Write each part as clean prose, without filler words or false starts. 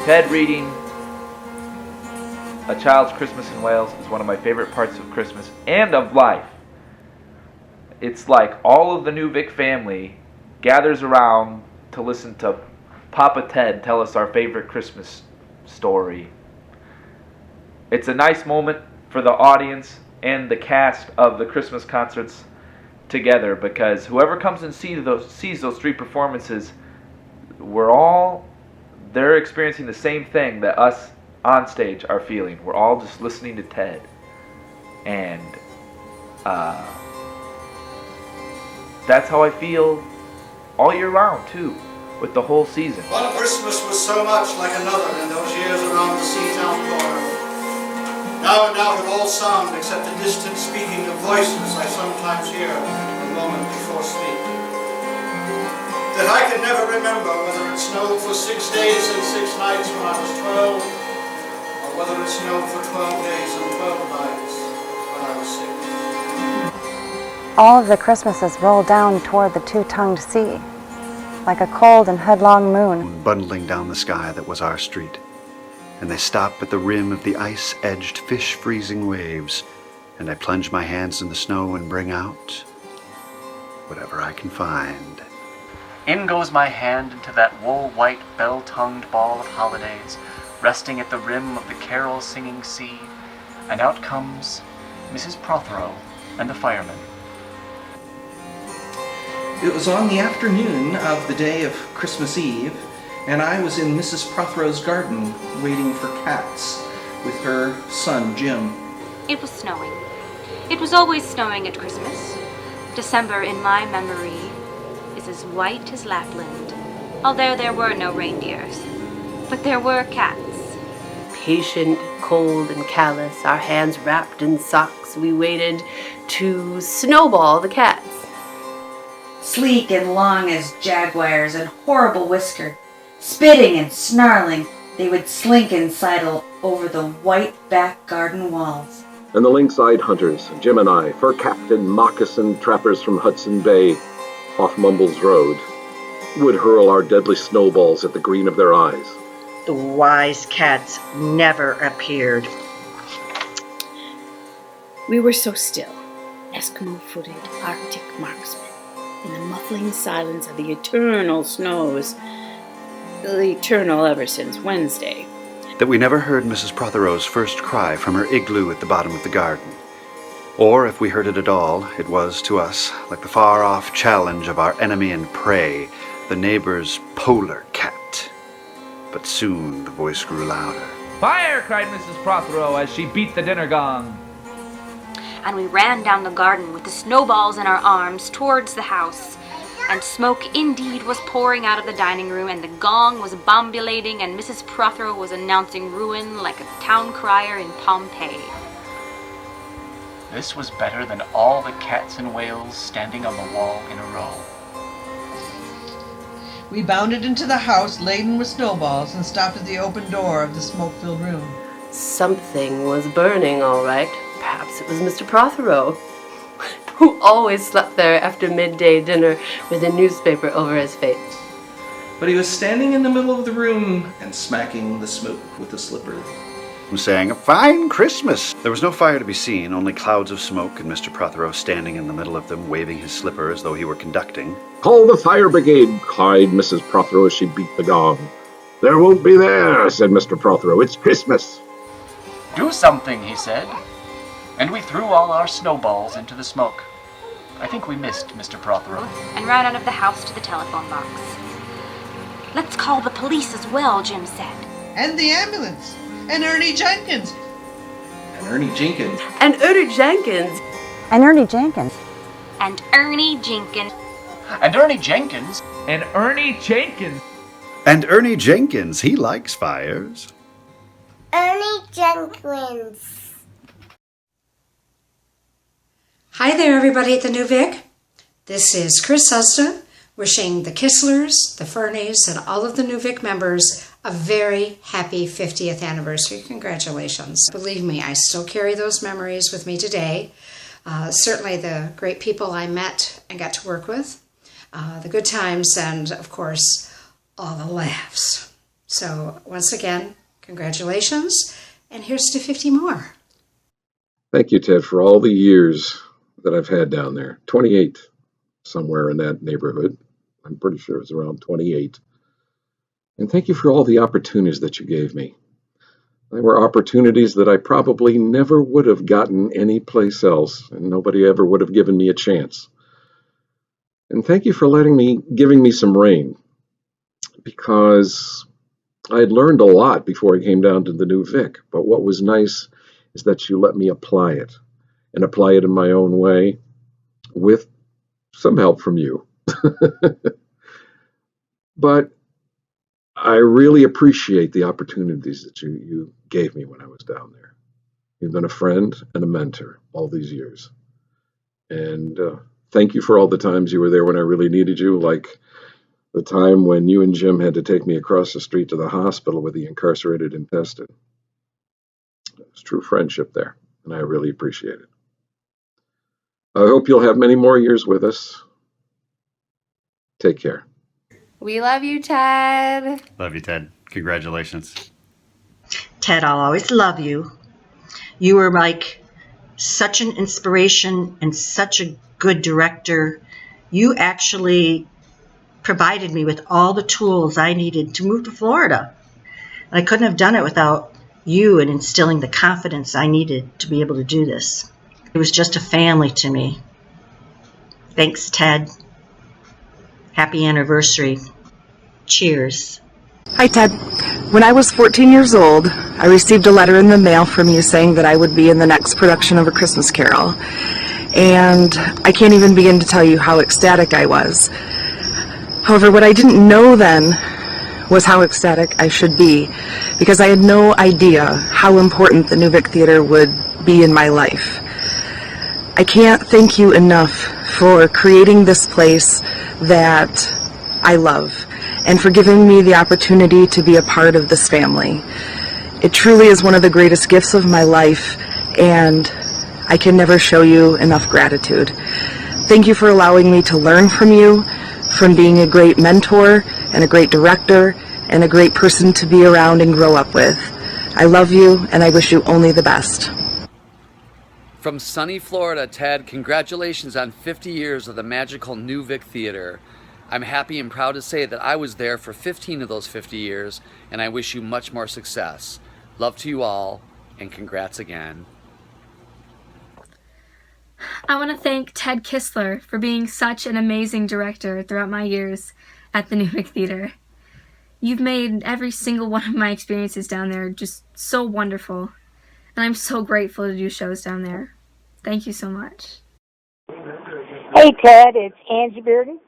Ted reading A Child's Christmas in Wales is one of my favorite parts of Christmas and of life. It's like all of the New Vic family gathers around to listen to Papa Ted tell us our favorite Christmas story. It's a nice moment for the audience and the cast of the Christmas concerts together, because whoever comes and sees those three performances, they're experiencing the same thing that us on stage are feeling. We're all just listening to Ted. And that's how I feel all year round too, with the whole season. One Christmas was so much like another in those years around the Seatown corner. Now and out of all sound except the distant speaking of voices I sometimes hear a moment before sleep. That I can never remember whether it snowed for 6 days and 6 nights when I was 12, or whether it snowed for 12 days and 12 nights when I was 6. All of the Christmases roll down toward the two-tongued sea, like a cold and headlong moon, bundling down the sky that was our street. And they stop at the rim of the ice-edged, fish-freezing waves, and I plunge my hands in the snow and bring out whatever I can find. In goes my hand into that wool-white, bell-tongued ball of holidays, resting at the rim of the carol-singing sea, and out comes Mrs. Prothero and the firemen. It was on the afternoon of the day of Christmas Eve, and I was in Mrs. Prothero's garden waiting for cats with her son, Jim. It was snowing. It was always snowing at Christmas. December, in my memory, is as white as Lapland, although there were no reindeers. But there were cats. Patient, cold, and callous, our hands wrapped in socks, we waited to snowball the cats. Sleek and long as jaguars and horrible whiskered, spitting and snarling, they would slink and sidle over the white back garden walls. And the lynx-eyed hunters, Jim and I, fur-capped and moccasined trappers from Hudson Bay, off Mumbles Road, would hurl our deadly snowballs at the green of their eyes. The wise cats never appeared. We were so still, Eskimo-footed Arctic marksmen, in the muffling silence of the eternal snows, the eternal ever since Wednesday, that we never heard Mrs. Prothero's first cry from her igloo at the bottom of the garden. Or if we heard it at all, it was, to us, like the far-off challenge of our enemy and prey, the neighbor's polar cat. But soon the voice grew louder. "Fire!" cried Mrs. Prothero as she beat the dinner gong. And we ran down the garden with the snowballs in our arms towards the house. And smoke indeed was pouring out of the dining room, and the gong was bombulating, and Mrs. Prothero was announcing ruin like a town crier in Pompeii. This was better than all the cats in Wales standing on the wall in a row. We bounded into the house laden with snowballs and stopped at the open door of the smoke-filled room. Something was burning, all right. Perhaps it was Mr. Prothero, who always slept there after midday dinner with a newspaper over his face. But he was standing in the middle of the room and smacking the smoke with a slipper. Saying, "A fine Christmas!" There was no fire to be seen, only clouds of smoke, and Mr. Prothero standing in the middle of them, waving his slipper as though he were conducting. "Call the fire brigade," cried Mrs. Prothero as she beat the gong. "There won't be there," said Mr. Prothero. "It's Christmas." "Do something," he said. And we threw all our snowballs into the smoke. I think we missed Mr. Prothero. And ran out of the house to the telephone box. "Let's call the police as well," Jim said. And the ambulance. And Ernie Jenkins. And Ernie Jenkins. And Ernie Jenkins. And Ernie Jenkins. And Ernie Jenkins. And Ernie Jenkins. And Ernie Jenkins. And Ernie Jenkins, he likes fires. Ernie Jenkins. Hi there, everybody at the New Vic. This is Chris Usda, wishing the Kistlers, the Fernies, and all of the New Vic members a very happy 50th anniversary. Congratulations. Believe me, I still carry those memories with me today. Certainly the great people I met and got to work with, the good times, and of course, all the laughs. So once again, congratulations, and here's to 50 more. Thank you, Ted, for all the years that I've had down there. 28, somewhere in that neighborhood. I'm pretty sure it's around 28. And thank you for all the opportunities that you gave me. They were opportunities that I probably never would have gotten anyplace else, and nobody ever would have given me a chance. And thank you for giving me some rain, because I had learned a lot before I came down to the new Vic. But what was nice is that you let me apply it, and apply it in my own way with some help from you. But I really appreciate the opportunities that you gave me when I was down there. You've been a friend and a mentor all these years. And thank you for all the times you were there when I really needed you, like the time when you and Jim had to take me across the street to the hospital with the incarcerated intestine. It was true friendship there, and I really appreciate it. I hope you'll have many more years with us. Take care. We love you, Ted. Love you, Ted. Congratulations. Ted, I'll always love you. You were like such an inspiration and such a good director. You actually provided me with all the tools I needed to move to Florida. And I couldn't have done it without you and instilling the confidence I needed to be able to do this. It was just a family to me. Thanks, Ted. Happy anniversary. Cheers. Hi, Ted. When I was 14 years old, I received a letter in the mail from you saying that I would be in the next production of A Christmas Carol. And I can't even begin to tell you how ecstatic I was. However, what I didn't know then was how ecstatic I should be, because I had no idea how important the New Vic Theater would be in my life. I can't thank you enough for creating this place that I love, and for giving me the opportunity to be a part of this family. It truly is one of the greatest gifts of my life, and I can never show you enough gratitude. Thank you for allowing me to learn from you, from being a great mentor and a great director and a great person to be around and grow up with. I love you, and I wish you only the best. From sunny Florida, Ted, congratulations on 50 years of the magical New Vic Theater. I'm happy and proud to say that I was there for 15 of those 50 years, and I wish you much more success. Love to you all, and congrats again. I want to thank Ted Kistler for being such an amazing director throughout my years at the New Vic Theater. You've made every single one of my experiences down there just so wonderful, and I'm so grateful to do shows down there. Thank you so much. Hey Ted, it's Angie Bearden.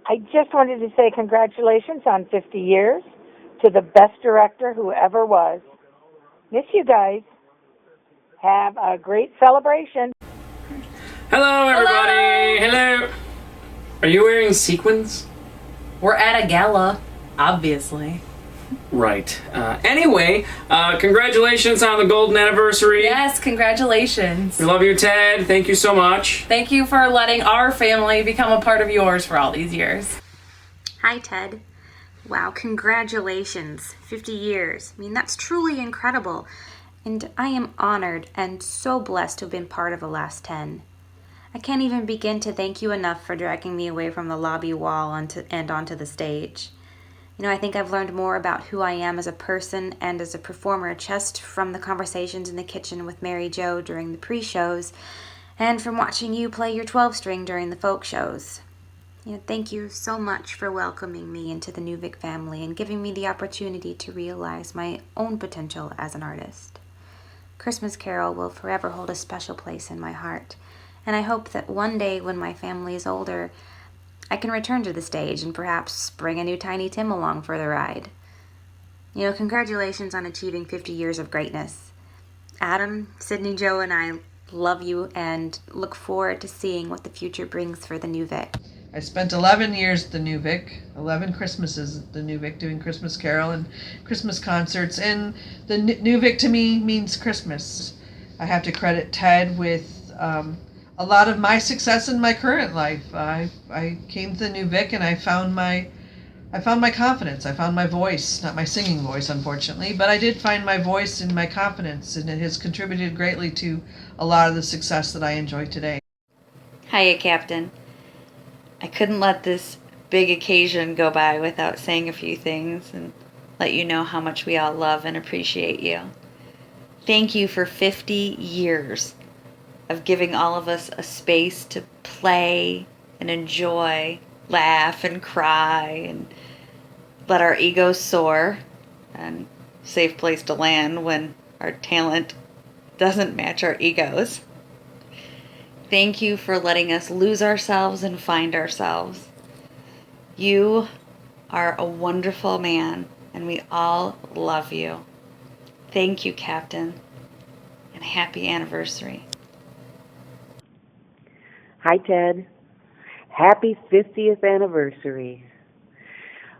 I just wanted to say congratulations on 50 years to the best director who ever was. Miss you guys. Have a great celebration. Hello, everybody. Hello. Are you wearing sequins? We're at a gala, obviously. Right. Anyway, congratulations on the golden anniversary. Yes, congratulations. We love you, Ted. Thank you so much. Thank you for letting our family become a part of yours for all these years. Hi, Ted. Wow, congratulations. 50 years. I mean, that's truly incredible. And I am honored and so blessed to have been part of the last 10. I can't even begin to thank you enough for dragging me away from the lobby wall and onto the stage. You know, I think I've learned more about who I am as a person and as a performer just from the conversations in the kitchen with Mary Jo during the pre-shows and from watching you play your 12-string during the folk shows. You know, thank you so much for welcoming me into the New Vic family and giving me the opportunity to realize my own potential as an artist. Christmas Carol will forever hold a special place in my heart, and I hope that one day when my family is older, I can return to the stage and perhaps bring a new Tiny Tim along for the ride. You know, congratulations on achieving 50 years of greatness. Adam, Sydney, Joe, and I love you and look forward to seeing what the future brings for the New Vic. I spent 11 years at the New Vic, 11 Christmases at the New Vic doing Christmas Carol and Christmas concerts, and the New Vic to me means Christmas. I have to credit Ted with a lot of my success in my current life. I came to the New Vic and I found my I found my confidence. I found my voice, not my singing voice, unfortunately, but I did find my voice and my confidence, and it has contributed greatly to a lot of the success that I enjoy today. Hiya, Captain. I couldn't let this big occasion go by without saying a few things and let you know how much we all love and appreciate you. Thank you for 50 years of giving all of us a space to play and enjoy, laugh and cry, and let our egos soar, and safe place to land when our talent doesn't match our egos. Thank you for letting us lose ourselves and find ourselves. You are a wonderful man, and we all love you. Thank you, Captain, and happy anniversary. Hi, Ted. Happy 50th anniversary.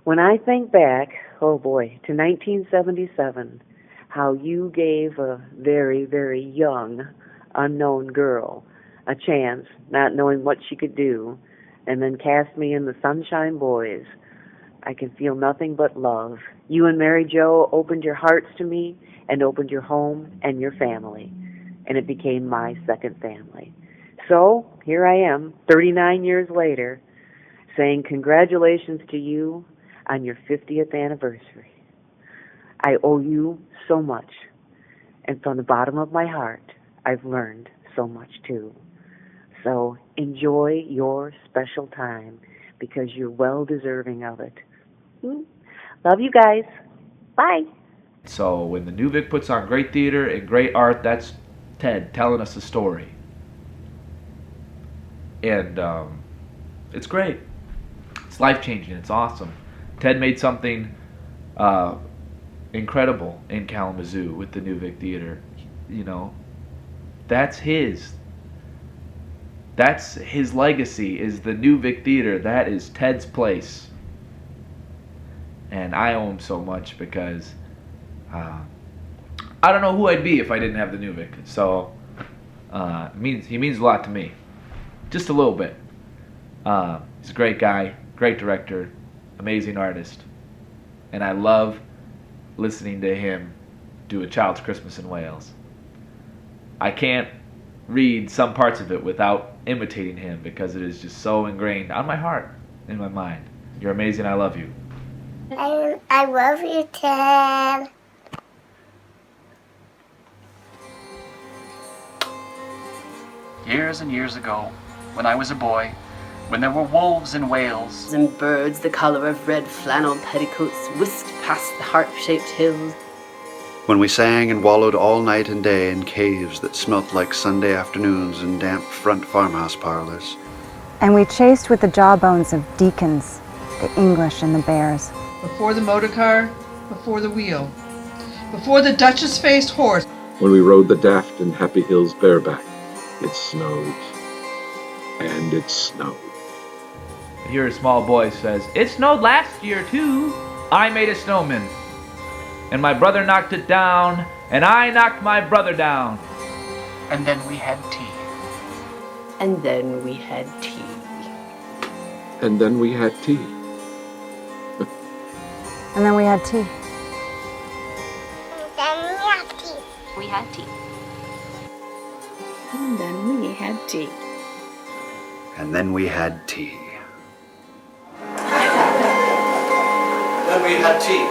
When I think back, oh boy, to 1977, how you gave a very, very young, unknown girl a chance, not knowing what she could do, and then cast me in the Sunshine Boys, I can feel nothing but love. You and Mary Jo opened your hearts to me and opened your home and your family, and it became my second family. So here I am, 39 years later, saying congratulations to you on your 50th anniversary. I owe you so much, and from the bottom of my heart, I've learned so much too. So enjoy your special time because you're well deserving of it. Love you guys. Bye. So when the New Vic puts on great theater and great art, that's Ted telling us a story. And it's great. It's life-changing. It's awesome. Ted made something incredible in Kalamazoo with the New Vic Theater. You know, that's his. That's his legacy, is the New Vic Theater. That is Ted's place. And I owe him so much because I don't know who I'd be if I didn't have the New Vic. So he means a lot to me. Just a little bit. He's a great guy, great director, amazing artist. And I love listening to him do A Child's Christmas in Wales. I can't read some parts of it without imitating him because it is just so ingrained on my heart, in my mind. You're amazing. I love you. I love you, Ted. Years and years ago, when I was a boy, when there were wolves in Wales, and birds the color of red flannel petticoats whisked past the heart-shaped hills, when we sang and wallowed all night and day in caves that smelt like Sunday afternoons in damp front farmhouse parlors. And we chased with the jawbones of deacons, the English and the bears. Before the motor car, before the wheel, before the Duchess-faced horse. When we rode the daft in Happy Hills bareback, it snowed. And it snowed. Here a small boy says, "It snowed last year too. I made a snowman. And my brother knocked it down, and I knocked my brother down." and then we had tea. and then we had tea. And then we had tea. And then we had tea. We had tea. And then we had tea. And then we had tea. Then we had tea.